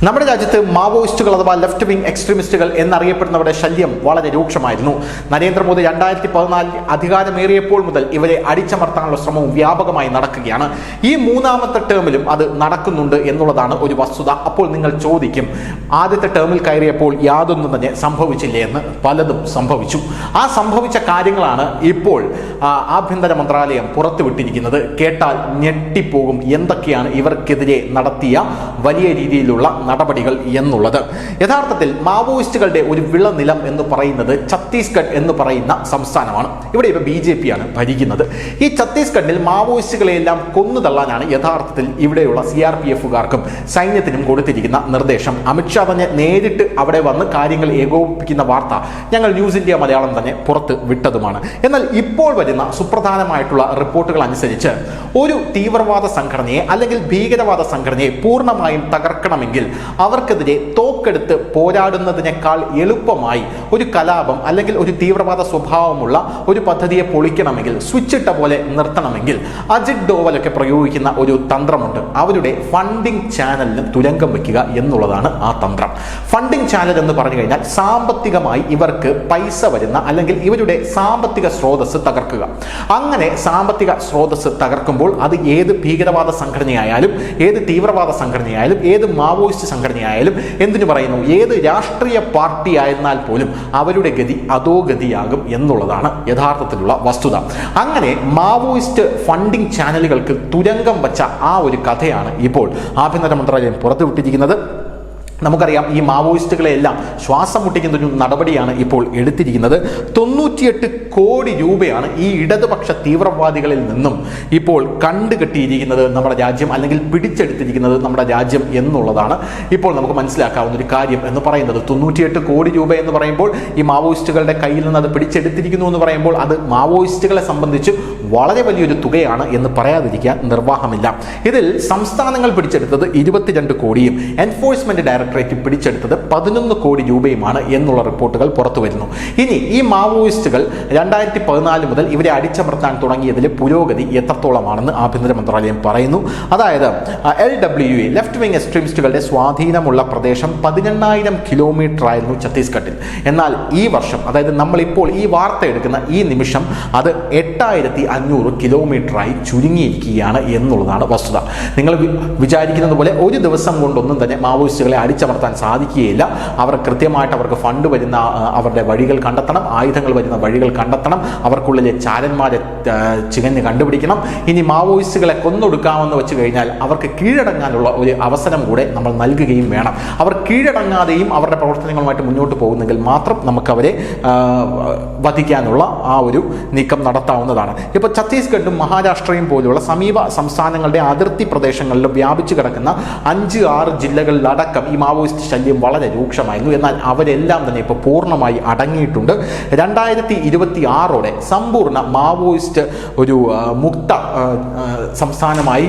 നമ്മുടെ രാജ്യത്ത് മാവോയിസ്റ്റുകൾ അഥവാ ലെഫ്റ്റ് വിംഗ് എക്സ്ട്രീമിസ്റ്റുകൾ എന്നറിയപ്പെടുന്നവരുടെ ശല്യം വളരെ രൂക്ഷമായിരുന്നു. നരേന്ദ്രമോദി 2014 അധികാരമേറിയപ്പോൾ മുതൽ ഇവരെ അടിച്ചമർത്താനുള്ള ശ്രമവും വ്യാപകമായി നടക്കുകയാണ്. ഈ മൂന്നാമത്തെ ടേമിലും അത് നടക്കുന്നുണ്ട് എന്നുള്ളതാണ് ഒരു വസ്തുത. അപ്പോൾ നിങ്ങൾ ചോദിക്കും, ആദ്യത്തെ ടേമിൽ കയറിയപ്പോൾ യാതൊന്നും തന്നെ സംഭവിച്ചില്ലേ എന്ന്. പലതും സംഭവിച്ചു. ആ സംഭവിച്ച കാര്യങ്ങളാണ് ഇപ്പോൾ ആഭ്യന്തര മന്ത്രാലയം പുറത്തുവിട്ടിരിക്കുന്നത്. കേട്ടാൽ ഞെട്ടിപ്പോകും എന്തൊക്കെയാണ് ഇവർക്കെതിരെ നടത്തിയ വലിയ രീതിയിലുള്ള നടപടികൾ എന്നുള്ളത്. യഥാർത്ഥത്തിൽ മാവോയിസ്റ്റുകളുടെ ഒരു വിളനിലം എന്ന് പറയുന്നത് ഛത്തീസ്ഗഡ് എന്ന് പറയുന്ന സംസ്ഥാനമാണ്. ഇവിടെ ഇപ്പോൾ BJP ആണ് ഭരിക്കുന്നത്. ഈ ഛത്തീസ്ഗഡിൽ മാവോയിസ്റ്റുകളെല്ലാം കൊന്നു തള്ളാനാണ് യഥാർത്ഥത്തിൽ ഇവിടെയുള്ള CRPFകാർക്കും സൈന്യത്തിനും കൊടുത്തിരിക്കുന്ന നിർദ്ദേശം. അമിത്ഷാ തന്നെ നേരിട്ട് അവിടെ വന്ന് കാര്യങ്ങൾ ഏകോപിപ്പിക്കുന്ന വാർത്ത ഞങ്ങൾ ന്യൂസ് ഇന്ത്യ മലയാളം തന്നെ പുറത്ത് വിട്ടതുമാണ്. എന്നാൽ ഇപ്പോൾ വരുന്ന സുപ്രധാനമായിട്ടുള്ള റിപ്പോർട്ടുകൾ അനുസരിച്ച് ഒരു തീവ്രവാദ സംഘടനയെ അല്ലെങ്കിൽ ഭീകരവാദ സംഘടനയെ പൂർണ്ണമായും തകർക്കണമെങ്കിൽ അവർക്കെതിരെ തോക്കെടുത്ത് പോരാടുന്നതിനേക്കാൾ എളുപ്പമായി ഒരു കലാപം അല്ലെങ്കിൽ ഒരു തീവ്രവാദ സ്വഭാവമുള്ള ഒരു പദ്ധതിയെ പൊളിക്കണമെങ്കിൽ, സ്വിച്ച് ഇട്ട പോലെ നിർത്തണമെങ്കിൽ അജിത് ഡോവലൊക്കെ പ്രയോഗിക്കുന്ന ഒരു തന്ത്രമുണ്ട്. അവരുടെ ഫണ്ടിംഗ് ചാനലിന് തുരങ്കം വയ്ക്കുക എന്നുള്ളതാണ് ആ തന്ത്രം. ഫണ്ടിംഗ് ചാനൽ എന്ന് പറഞ്ഞു കഴിഞ്ഞാൽ സാമ്പത്തികമായി ഇവർക്ക് പൈസ വരുന്ന അല്ലെങ്കിൽ ഇവരുടെ സാമ്പത്തിക സ്രോതസ് തകർക്കുക. അങ്ങനെ സാമ്പത്തിക സ്രോതസ് തകർക്കുമ്പോൾ അത് ഏത് ഭീകരവാദ സംഘടനയായാലും, ഏത് തീവ്രവാദ സംഘടനയായാലും, ഏത് മാവോയിസ്റ്റ് സംഘടനയായാലും, എന്തിനു പറയുന്നു, ഏത് രാഷ്ട്രീയ പാർട്ടി ആയിരുന്നാൽ പോലും അവരുടെ ഗതി അധോഗതിയാകും എന്നുള്ളതാണ് യഥാർത്ഥത്തിലുള്ള വസ്തുത. അങ്ങനെ മാവോയിസ്റ്റ് ഫണ്ടിംഗ് ചാനലുകൾക്ക് തുരങ്കം വച്ച ആ ഒരു കഥയാണ് ഇപ്പോൾ ആഭ്യന്തര മന്ത്രാലയം പുറത്തുവിട്ടിരിക്കുന്നത്. നമുക്കറിയാം, ഈ മാവോയിസ്റ്റുകളെല്ലാം ശ്വാസം മുട്ടിക്കുന്ന ഒരു നടപടിയാണ് ഇപ്പോൾ എടുത്തിരിക്കുന്നത്. 98 കോടി രൂപയാണ് ഈ ഇടതുപക്ഷ തീവ്രവാദികളിൽ നിന്നും ഇപ്പോൾ കണ്ടുകെട്ടിയിരിക്കുന്നത് നമ്മുടെ രാജ്യം, അല്ലെങ്കിൽ പിടിച്ചെടുത്തിരിക്കുന്നത് നമ്മുടെ രാജ്യം എന്നുള്ളതാണ് ഇപ്പോൾ നമുക്ക് മനസ്സിലാക്കാവുന്ന ഒരു കാര്യം എന്ന് പറയുന്നത്. 98 കോടി രൂപ എന്ന് പറയുമ്പോൾ, ഈ മാവോയിസ്റ്റുകളുടെ കയ്യിൽ നിന്ന് അത് പിടിച്ചെടുത്തിരിക്കുന്നു എന്ന് പറയുമ്പോൾ അത് മാവോയിസ്റ്റുകളെ സംബന്ധിച്ച് വളരെ വലിയൊരു തുകയാണ് എന്ന് പറയാതിരിക്കാൻ നിർവാഹമില്ല. ഇതിൽ സംസ്ഥാനങ്ങൾ പിടിച്ചെടുത്തത് 22 കോടിയും എൻഫോഴ്സ്മെന്റ് ഡയറക്ടറേറ്റ് പിടിച്ചെടുത്തത് 11 കോടി രൂപയുമാണ് എന്നുള്ള റിപ്പോർട്ടുകൾ പുറത്തു വരുന്നു. ഇനി ഈ മാവോയിസ്റ്റുകൾ 2014 മുതൽ ഇവരെ അടിച്ചമർത്താൻ തുടങ്ങിയതിലെ പുരോഗതി എത്രത്തോളമാണെന്ന് ആഭ്യന്തര മന്ത്രാലയം പറയുന്നു. അതായത് LWA ലെഫ്റ്റ് വിംഗ് എക്സ്ട്രീമിസ്റ്റുകളുടെ സ്വാധീനമുള്ള പ്രദേശം 18,000 കിലോമീറ്റർ ആയിരുന്നു ഛത്തീസ്ഗഡിൽ. എന്നാൽ ഈ വർഷം, അതായത് നമ്മളിപ്പോൾ ഈ വാർത്ത എടുക്കുന്ന ഈ നിമിഷം, അത് 8,500 കിലോമീറ്ററായി ചുരുങ്ങിയിരിക്കുകയാണ് എന്നുള്ളതാണ് വസ്തുത. നിങ്ങൾ വിചാരിക്കുന്നത് പോലെ ഒരു ദിവസം കൊണ്ടൊന്നും തന്നെ മാവോയിസ്റ്റുകളെ അടിച്ചമർത്താൻ സാധിക്കുകയില്ല. അവർ കൃത്യമായിട്ട് അവർക്ക് ഫണ്ട് വരുന്ന അവരുടെ വഴികൾ കണ്ടെത്തണം, ആയുധങ്ങൾ വരുന്ന വഴികൾ കണ്ടെത്തണം, അവർക്കുള്ളിലെ ചാരന്മാരെ ചികഞ്ഞ് കണ്ടുപിടിക്കണം. ഇനി മാവോയിസ്റ്റുകളെ കൊന്നൊടുക്കാമെന്ന് വെച്ച് കഴിഞ്ഞാൽ അവർക്ക് കീഴടങ്ങാനുള്ള ഒരു അവസരം കൂടെ നമ്മൾ നൽകുകയും വേണം. അവർ കീഴടങ്ങാതെയും അവരുടെ പ്രവർത്തനങ്ങളുമായിട്ട് മുന്നോട്ട് പോകുന്നെങ്കിൽ മാത്രം നമുക്കവരെ വധിക്കാനുള്ള ആ ഒരു നീക്കം നടത്താവുന്നതാണ്. ഇപ്പോൾ ഛത്തീസ്ഗഡും മഹാരാഷ്ട്രയും പോലുള്ള സമീപ സംസ്ഥാനങ്ങളുടെ അതിർത്തി പ്രദേശങ്ങളിലും വ്യാപിച്ചു കിടക്കുന്ന 5-6 ജില്ലകളിലടക്കം ഈ മാവോയിസ്റ്റ് ശല്യം വളരെ രൂക്ഷമായിരുന്നു. എന്നാൽ അവരെല്ലാം തന്നെ ഇപ്പോൾ പൂർണ്ണമായി അടങ്ങിയിട്ടുണ്ട്. 2026 സമ്പൂർണ്ണ മാവോയിസ്റ്റ് ഒരു മുക്ത സംസ്ഥാനമായി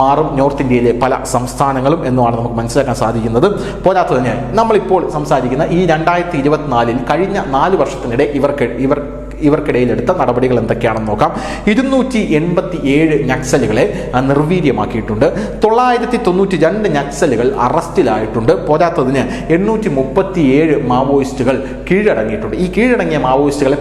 മാറും നോർത്ത് ഇന്ത്യയിലെ പല സംസ്ഥാനങ്ങളും എന്നുമാണ് നമുക്ക് മനസ്സിലാക്കാൻ സാധിക്കുന്നത്. പോരാത്തതിന് നമ്മളിപ്പോൾ സംസാരിക്കുന്ന ഈ 2024 കഴിഞ്ഞ 4 വർഷത്തിനിടെ ഇവർക്കിടയിൽ എടുത്ത നടപടികൾ എന്തൊക്കെയാണെന്ന് നോക്കാം. 287 നക്സലുകളെ നിർവീര്യമാക്കിയിട്ടുണ്ട്. 992 നക്സലുകൾ അറസ്റ്റിലായിട്ടുണ്ട്. പോരാത്തതിന് 837 മാവോയിസ്റ്റുകൾ കീഴടങ്ങിയിട്ടുണ്ട്. ഈ കീഴടങ്ങിയ മാവോയിസ്റ്റുകളെ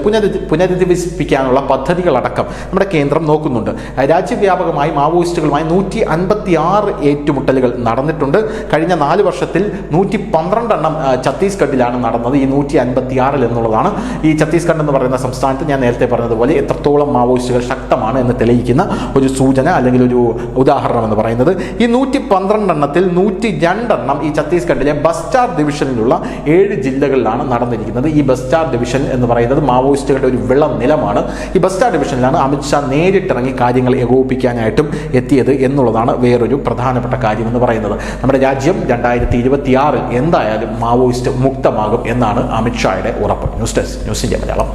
പുനരധിവസിപ്പിക്കാനുള്ള പദ്ധതികളടക്കം നമ്മുടെ കേന്ദ്രം നോക്കുന്നുണ്ട്. രാജ്യവ്യാപകമായി മാവോയിസ്റ്റുകളുമായി 156 ഏറ്റുമുട്ടലുകൾ നടന്നിട്ടുണ്ട്. കഴിഞ്ഞ 4 വർഷത്തിൽ 112 എണ്ണം ഛത്തീസ്ഗഡിലാണ് നടന്നത്. ഈ 156 എന്നുള്ളതാണ് ഈ ഛത്തീസ്ഗഡ് എന്ന് പറയുന്ന സംസ്ഥാനത്ത് ഞാൻ നേരത്തെ പറഞ്ഞതുപോലെ എത്രത്തോളം മാവോയിസ്റ്റുകൾ ശക്തമാണ് എന്ന് തെളിയിക്കുന്ന ഒരു സൂചന അല്ലെങ്കിൽ ഒരു ഉദാഹരണം എന്ന് പറയുന്നത്. ഈ 112 എണ്ണത്തിൽ 102 എണ്ണം ഈ ഛത്തീസ്ഗഡിലെ ബസ്റ്റാർ ഡിവിഷനിലുള്ള 7 ജില്ലകളിലാണ് നടന്നിരിക്കുന്നത്. ഈ ബസ്റ്റാർ ഡിവിഷൻ എന്ന് പറയുന്നത് മാവോയിസ്റ്റുകളുടെ ഒരു വിളനിലമാണ്. ഈ ബസ്റ്റാർ ഡിവിഷനിലാണ് അമിത്ഷാ നേരിട്ടിറങ്ങി കാര്യങ്ങൾ ഏകോപിപ്പിക്കാനായിട്ടും എത്തിയത് എന്നുള്ളതാണ് വേറൊരു പ്രധാനപ്പെട്ട കാര്യം എന്ന് പറയുന്നത്. നമ്മുടെ രാജ്യം 2026 എന്തായാലും മാവോയിസ്റ്റ് മുക്തമാകും എന്നാണ് അമിത്ഷായുടെ ഉറപ്പ്. News desk, news India Malayalam.